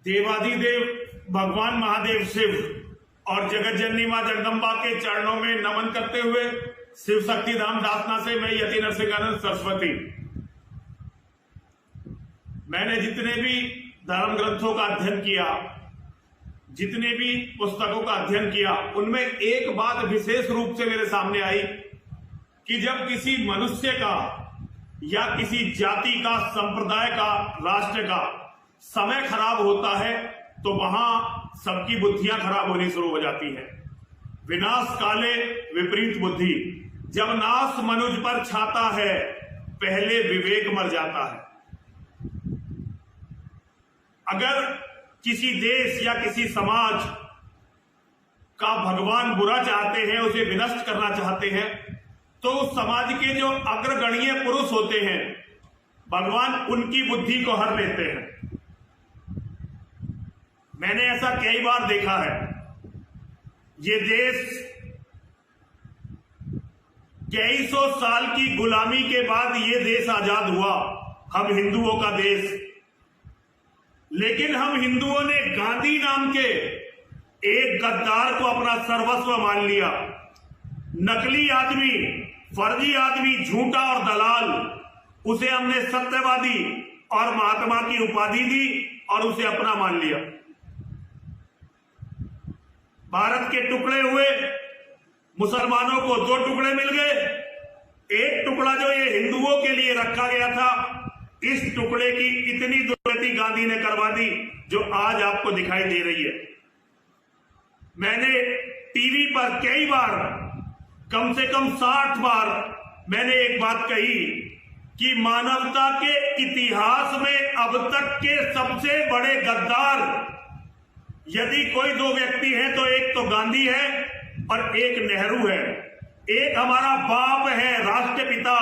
देवाधिदेव भगवान महादेव शिव और जगत जननी मां जगदम्बा के चरणों में नमन करते हुए शिव शक्ति धाम दासना से मैं यति नरसिंहानंद सरस्वती। मैंने जितने भी धर्म ग्रंथों का अध्ययन किया, जितने भी पुस्तकों का अध्ययन किया, उनमें एक बात विशेष रूप से मेरे सामने आई कि जब किसी मनुष्य का या किसी जाति का, संप्रदाय का, राष्ट्र का समय खराब होता है तो वहां सबकी बुद्धियां खराब होनी शुरू हो जाती है। विनाश काले विपरीत बुद्धि, जब नाश मनुज पर छाता है पहले विवेक मर जाता है। अगर किसी देश या किसी समाज का भगवान बुरा चाहते हैं, उसे विनष्ट करना चाहते हैं, तो उस समाज के जो अग्रगण्य पुरुष होते हैं भगवान उनकी बुद्धि को हर लेते हैं। मैंने ऐसा कई बार देखा है। ये देश कई सौ साल की गुलामी के बाद ये देश आजाद हुआ, हम हिंदुओं का देश। लेकिन हम हिंदुओं ने गांधी नाम के एक गद्दार को अपना सर्वस्व मान लिया। नकली आदमी, फर्जी आदमी, झूठा और दलाल, उसे हमने सत्यवादी और महात्मा की उपाधि दी और उसे अपना मान लिया। भारत के टुकड़े हुए, मुसलमानों को दो टुकड़े मिल गए। एक टुकड़ा जो ये हिंदुओं के लिए रखा गया था, इस टुकड़े की इतनी दुर्गति गांधी ने करवा दी जो आज आपको दिखाई दे रही है। मैंने टीवी पर कई बार, कम से कम 60 बार मैंने एक बात कही कि मानवता के इतिहास में अब तक के सबसे बड़े गद्दार यदि कोई दो व्यक्ति हैं तो एक तो गांधी है और एक नेहरू है। एक हमारा बाप है, राष्ट्रपिता,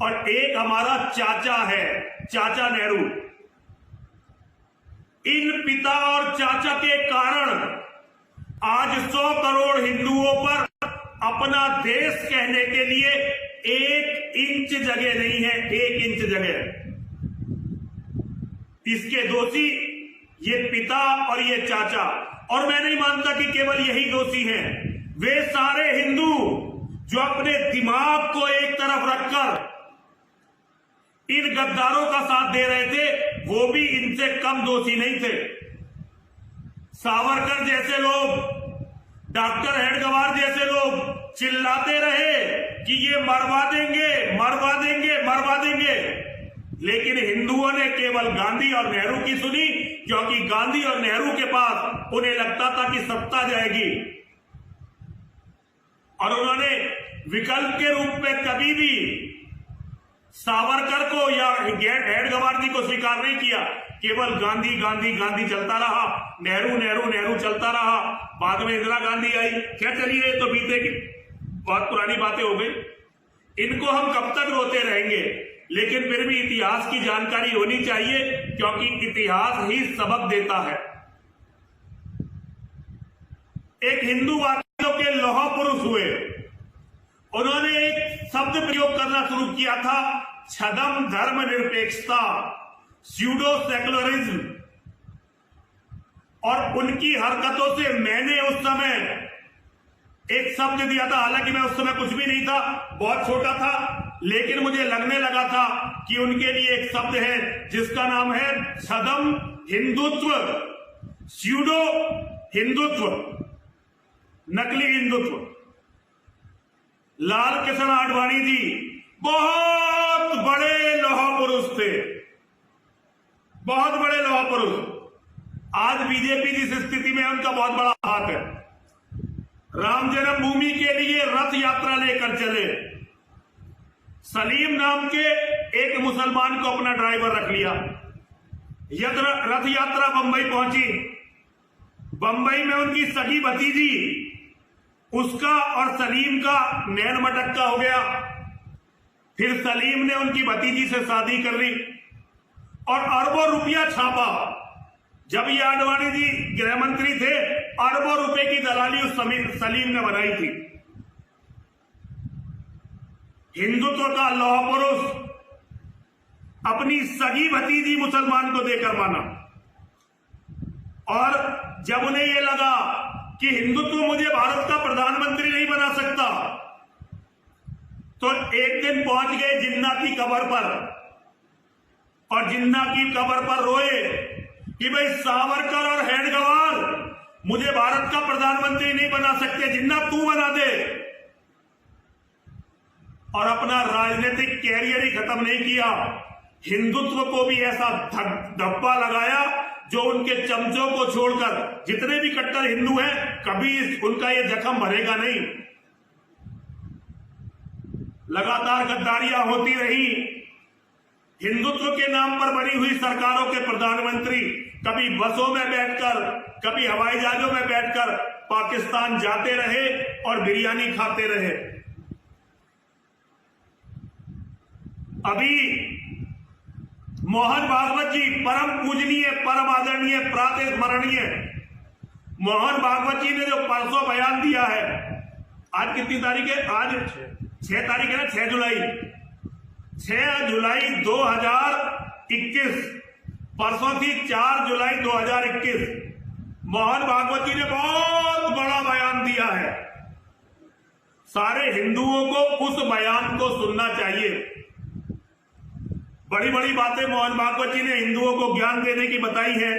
और एक हमारा चाचा है, चाचा नेहरू। इन पिता और चाचा के कारण आज 100 करोड़ हिंदुओं पर अपना देश कहने के लिए 1 इंच जगह नहीं है, 1 इंच जगह। इसके दोषी ये पिता और ये चाचा, और मैं नहीं मानता कि केवल यही दोषी हैं। वे सारे हिंदू जो अपने दिमाग को एक तरफ रखकर इन गद्दारों का साथ दे रहे थे, वो भी इनसे कम दोषी नहीं थे। सावरकर जैसे लोग, डॉक्टर हेडगेवार जैसे लोग चिल्लाते रहे कि ये मरवा देंगे, मरवा देंगे, मरवा देंगे, लेकिन हिंदुओं ने केवल गांधी और नेहरू की सुनी, क्योंकि गांधी और नेहरू के पास उन्हें लगता था कि सत्ता जाएगी, और उन्होंने विकल्प के रूप में कभी भी सावरकर को या हेडगेवार जी को स्वीकार नहीं किया। केवल गांधी गांधी गांधी चलता रहा, नेहरू नेहरू नेहरू चलता रहा। बाद में इंदिरा गांधी आई। क्या चलिए, तो बीते की बहुत पुरानी बातें हो गई। इनको हम कब तक रोते रहेंगे? लेकिन फिर भी इतिहास की जानकारी होनी चाहिए, क्योंकि इतिहास ही सबक देता है। एक हिंदूवादियों के लौह पुरुष हुए, उन्होंने एक शब्द प्रयोग करना शुरू किया था, छदम धर्मनिरपेक्षता, स्यूडो सेकुलरिज्म। और उनकी हरकतों से मैंने उस समय एक शब्द दिया था, हालांकि मैं उस समय कुछ भी नहीं था, बहुत छोटा था, लेकिन मुझे लगने लगा था कि उनके लिए एक शब्द है जिसका नाम है छदम हिंदुत्व, स्यूडो हिंदुत्व, नकली हिंदुत्व। लाल कृष्ण आडवाणी जी बहुत बड़े लौह पुरुष थे, बहुत बड़े लौह पुरुष। आज बीजेपी जिस स्थिति में है, उनका बहुत बड़ा हाथ है। राम जन्मभूमि के लिए रथ यात्रा लेकर चले। सलीम नाम के एक मुसलमान को अपना ड्राइवर रख लिया। रथ यात्रा बंबई पहुंची। बंबई में उनकी सगी भतीजी, उसका और सलीम का नैन मटक्का हो गया। फिर सलीम ने उनकी भतीजी से शादी कर ली और अरबों रुपया छापा। जब ये आडवाणी जी गृह मंत्री थे, अरबों रुपए की दलाली उस सलीम ने बनाई थी। हिंदुत्व का लौह पुरुष अपनी सगी भतीजी मुसलमान को देकर माना। और जब उन्हें यह लगा कि हिंदुत्व मुझे भारत का प्रधानमंत्री नहीं बना सकता, तो एक दिन पहुंच गए जिन्ना की कब्र पर और जिन्ना की कब्र पर रोए कि भाई सावरकर और हेडगेवार मुझे भारत का प्रधानमंत्री नहीं बना सकते, जिन्ना तू बना दे। और अपना राजनीतिक कैरियर ही खत्म नहीं किया, हिंदुत्व को भी ऐसा धब्बा लगाया जो उनके चमचों को छोड़कर जितने भी कट्टर हिंदू हैं कभी उनका ये जख्म भरेगा नहीं। लगातार गद्दारियां होती रही, हिंदुत्व के नाम पर बनी हुई सरकारों के प्रधानमंत्री कभी बसों में बैठकर, कभी हवाई जहाजों में बैठकर पाकिस्तान जाते रहे और बिरयानी खाते रहे। अभी मोहन भागवत जी, परम पूजनीय, परम आदरणीय, प्रातः स्मरणीय मोहन भागवत जी ने जो परसों बयान दिया है, आज कितनी तारीख है? आज 6 तारीख है ना, 6 जुलाई 2021, परसों थी 4 जुलाई 2021। मोहन भागवत जी ने बहुत बड़ा बयान दिया है, सारे हिंदुओं को उस बयान को सुनना चाहिए। बड़ी बड़ी बातें मोहन भागवत जी ने हिंदुओं को ज्ञान देने की बताई है।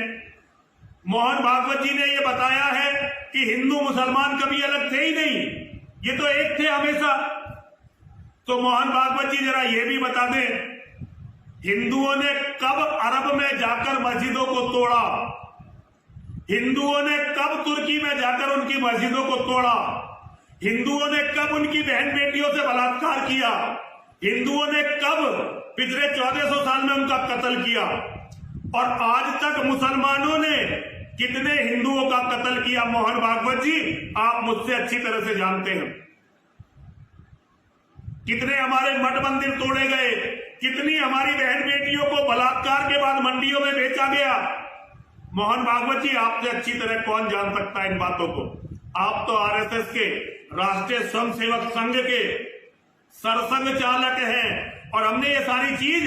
मोहन भागवत जी ने यह बताया है कि हिंदू मुसलमान कभी अलग थे ही नहीं, ये तो एक थे हमेशा। तो मोहन भागवत जी जरा ये भी बता दें, हिंदुओं ने कब अरब में जाकर मस्जिदों को तोड़ा, हिंदुओं ने कब तुर्की में जाकर उनकी मस्जिदों को तोड़ा, हिंदुओं ने कब उनकी बहन बेटियों से बलात्कार किया, हिंदुओं ने कब पिछले 1400 साल में उनका कत्ल किया, और आज तक मुसलमानों ने कितने हिंदुओं का कत्ल किया, मोहन भागवत जी आप मुझसे अच्छी तरह से जानते हैं। कितने हमारे मठ मंदिर तोड़े गए, कितनी हमारी बहन बेटियों को बलात्कार के बाद मंडियों में बेचा गया। मोहन भागवत जी आपसे अच्छी तरह कौन जान सकता है इन बातों को? आप तो आरएसएस के राष्ट्रीय स्वयंसेवक संघ के सरसंघ चालक हैं, और हमने ये सारी चीज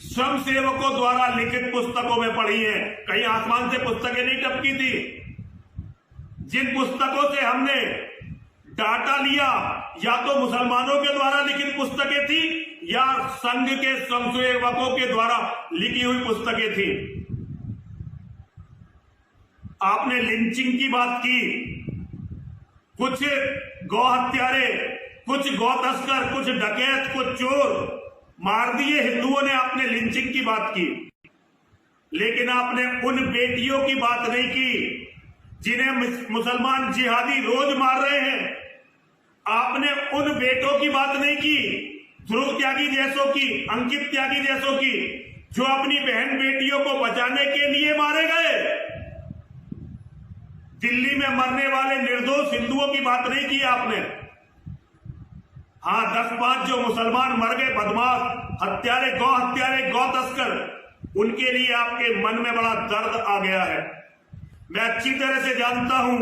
स्वयंसेवकों द्वारा लिखित पुस्तकों में पढ़ी है, कहीं आसमान से पुस्तकें नहीं टपकी थी। जिन पुस्तकों से हमने डाटा लिया, या तो मुसलमानों के द्वारा लिखित पुस्तकें थी या संघ के स्वयंसेवकों के द्वारा लिखी हुई पुस्तकें थी। आपने लिंचिंग की बात की, कुछ गौ हत्यारे, कुछ गौ तस्कर, कुछ डकैत, कुछ चोर मार दिए हिंदुओं ने, आपने लिंचिंग की बात की, लेकिन आपने उन बेटियों की बात नहीं की जिन्हें मुसलमान जिहादी रोज मार रहे हैं। आपने उन बेटों की बात नहीं की, ध्रुव त्यागी जैसों की, अंकित त्यागी जैसों की, जो अपनी बहन बेटियों को बचाने के लिए मारे गए। दिल्ली में मरने वाले निर्दोष हिंदुओं की बात नहीं की आपने। हाँ, 10-5 जो मुसलमान मर गए, बदमाश, हत्यारे, गौ तस्कर, उनके लिए आपके मन में बड़ा दर्द आ गया है। मैं अच्छी तरह से जानता हूं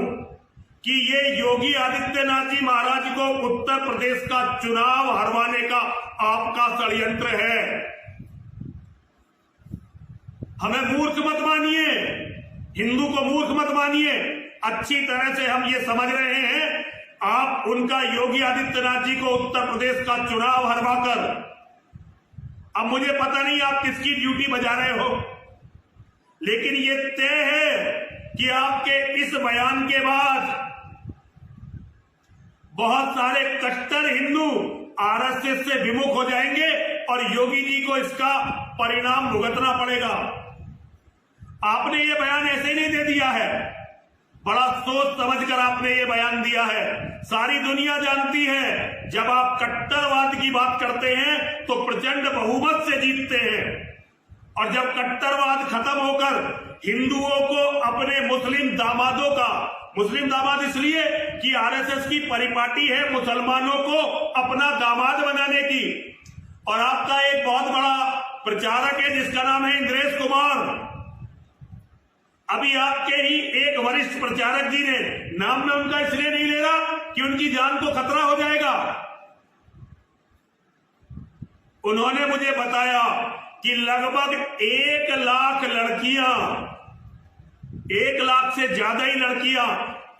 कि ये योगी आदित्यनाथ जी महाराज को उत्तर प्रदेश का चुनाव हरवाने का आपका षड्यंत्र है। हमें मूर्ख मत मानिए, हिंदू को मूर्ख मत मानिए, अच्छी तरह से हम ये समझ रहे हैं आप उनका योगी आदित्यनाथ जी को उत्तर प्रदेश का चुनाव हरवाकर, अब मुझे पता नहीं आप किसकी ड्यूटी बजा रहे हो, लेकिन ये तय है कि आपके इस बयान के बाद बहुत सारे कट्टर हिंदू आरएसएस से विमुख हो जाएंगे और योगी जी को इसका परिणाम भुगतना पड़ेगा। आपने ये बयान ऐसे ही नहीं दे दिया है, बड़ा सोच समझकर आपने ये बयान दिया है। सारी दुनिया जानती है जब आप कट्टरवाद की बात करते हैं तो प्रचंड बहुमत से जीतते हैं, और जब कट्टरवाद खत्म होकर हिंदुओं को अपने मुस्लिम दामादों का, मुस्लिम दामाद इसलिए कि आरएसएस की परिपाटी है मुसलमानों को अपना दामाद बनाने की, और आपका एक बहुत बड़ा प्रचारक है जिसका नाम है इंद्रेश कुमार। अभी आपके ही एक वरिष्ठ प्रचारक जी ने, नाम में उनका इसलिए नहीं ले रहा कि उनकी जान को खतरा हो जाएगा, उन्होंने मुझे बताया कि लगभग 1 लाख लड़कियां 1 लाख से ज्यादा ही लड़कियां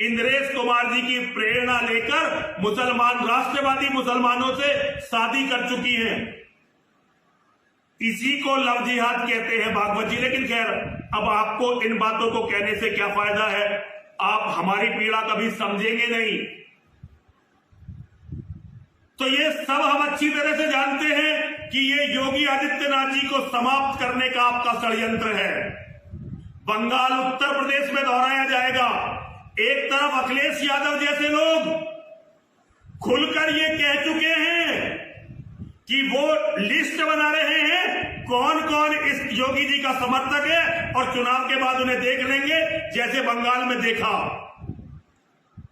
इंद्रेश कुमार जी की प्रेरणा लेकर मुसलमान, राष्ट्रवादी मुसलमानों से शादी कर चुकी हैं। इसी को लव जिहाद कहते हैं भागवत जी। लेकिन खैर, अब आपको इन बातों को कहने से क्या फायदा है, आप हमारी पीड़ा कभी समझेंगे नहीं। तो ये सब हम अच्छी तरह से जानते हैं कि ये योगी आदित्यनाथ जी को समाप्त करने का आपका षड्यंत्र है। बंगाल, उत्तर प्रदेश में दोहराया जाएगा। एक तरफ अखिलेश यादव जैसे लोग खुलकर ये कह चुके हैं कि वो लिस्ट बना रहे हैं कौन कौन इस योगी जी का समर्थक है, और चुनाव के बाद उन्हें देख लेंगे जैसे बंगाल में देखा।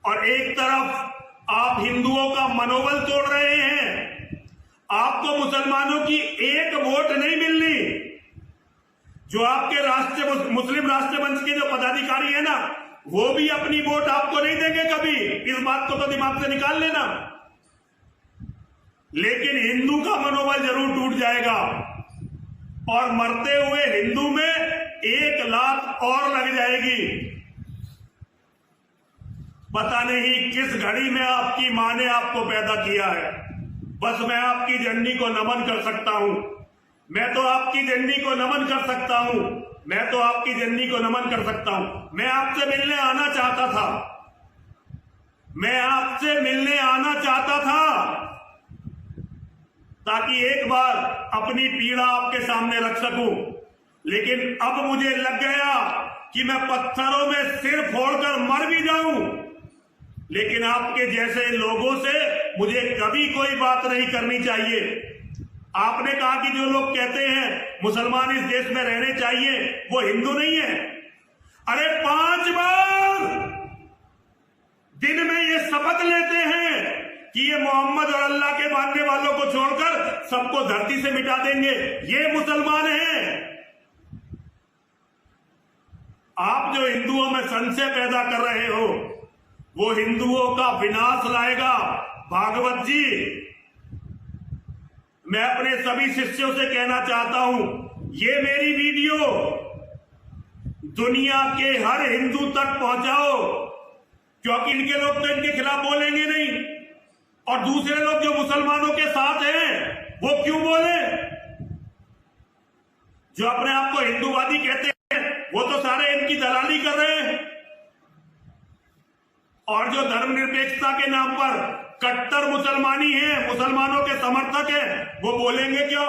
और एक तरफ आप हिंदुओं का मनोबल तोड़ रहे हैं। आपको मुसलमानों की एक वोट नहीं मिलनी। जो आपके मुस्लिम राष्ट्र मंच के जो पदाधिकारी है ना, वो भी अपनी वोट आपको नहीं देंगे कभी। इस बात को तो दिमाग से निकाल लेना। लेकिन हिंदू का मनोबल जरूर टूट जाएगा, और मरते हुए हिंदू में 1 लाख और लग जाएगी। पता नहीं किस घड़ी में आपकी मां ने आपको पैदा किया है। बस मैं आपकी जननी को नमन कर सकता हूं। मैं तो आपकी जननी को नमन कर सकता हूं। मैं तो आपकी जननी को नमन कर सकता हूं। मैं आपसे मिलने आना चाहता था। मैं आपसे मिलने आना चाहता था ताकि एक बार अपनी पीड़ा आपके सामने रख सकूं। लेकिन अब मुझे लग गया कि मैं पत्थरों में सिर फोड़कर मर भी जाऊं, लेकिन आपके जैसे लोगों से मुझे कभी कोई बात नहीं करनी चाहिए। आपने कहा कि जो लोग कहते हैं मुसलमान इस देश में रहने चाहिए, वो हिंदू नहीं है। अरे 5 बार दिन में ये शपथ लेते हैं कि ये मोहम्मद और अल्लाह के मानने वालों को छोड़कर सबको धरती से मिटा देंगे। ये मुसलमान हैं। आप जो हिंदुओं में संशय पैदा कर रहे हो, वो हिंदुओं का विनाश लाएगा। भागवत जी, मैं अपने सभी शिष्यों से कहना चाहता हूं, ये मेरी वीडियो दुनिया के हर हिंदू तक पहुंचाओ, क्योंकि इनके लोग तो इनके खिलाफ बोलेंगे नहीं, और दूसरे लोग जो मुसलमानों के साथ हैं वो क्यों बोले? जो अपने आप को हिंदूवादी कहते हैं वो तो सारे इनकी दलाली कर रहे हैं, और जो धर्मनिरपेक्षता के नाम पर कट्टर मुसलमानी है, मुसलमानों के समर्थक है, वो बोलेंगे क्यों?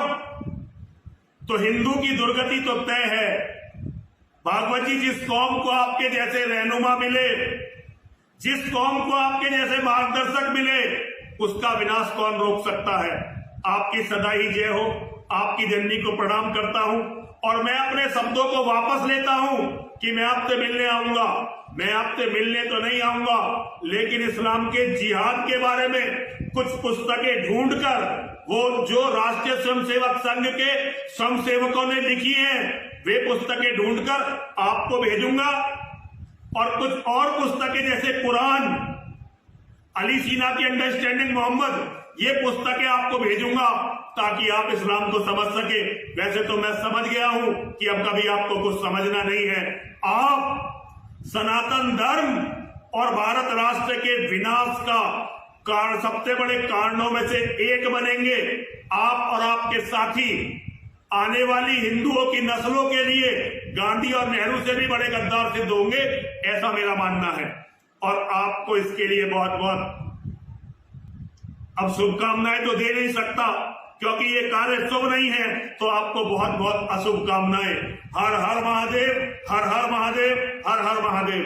तो हिंदू की दुर्गति तो तय है। भागवत जी, जिस कौम को आपके जैसे रहनुमा मिले, जिस कौम को आपके जैसे मार्गदर्शक मिले, उसका विनाश कौन रोक सकता है? आपकी सदा ही जय हो। आपकी जननी को प्रणाम करता हूं, और मैं अपने शब्दों को वापस लेता हूं कि मैं आपसे मिलने आऊंगा। मैं आपसे मिलने तो नहीं आऊंगा, लेकिन इस्लाम के जिहाद के बारे में कुछ पुस्तकें ढूंढकर, वो जो राष्ट्रीय स्वयंसेवक संघ के स्वयंसेवकों ने लिखी हैं, वे पुस्तकें ढूंढकर आपको भेजूंगा। और कुछ और पुस्तकें जैसे कुरान, अली सीना की अंडरस्टैंडिंग मोहम्मद, ये पुस्तकें आपको भेजूंगा ताकि आप इस्लाम को समझ सके। वैसे तो मैं समझ गया हूं कि अब कभी आपको कुछ समझना नहीं है। आप सनातन धर्म और भारत राष्ट्र के विनाश का कारण, सबसे बड़े कारणों में से एक बनेंगे। आप और आपके साथी आने वाली हिंदुओं की नस्लों के लिए गांधी और नेहरू से भी बड़े गद्दार सिद्ध होंगे, ऐसा मेरा मानना है। और आपको इसके लिए बहुत बहुत अब शुभकामनाएं तो दे नहीं सकता, क्योंकि ये कार्य शुभ नहीं है, तो आपको बहुत बहुत अशुभकामनाएं। हर हर महादेव, हर हर महादेव, हर हर महादेव।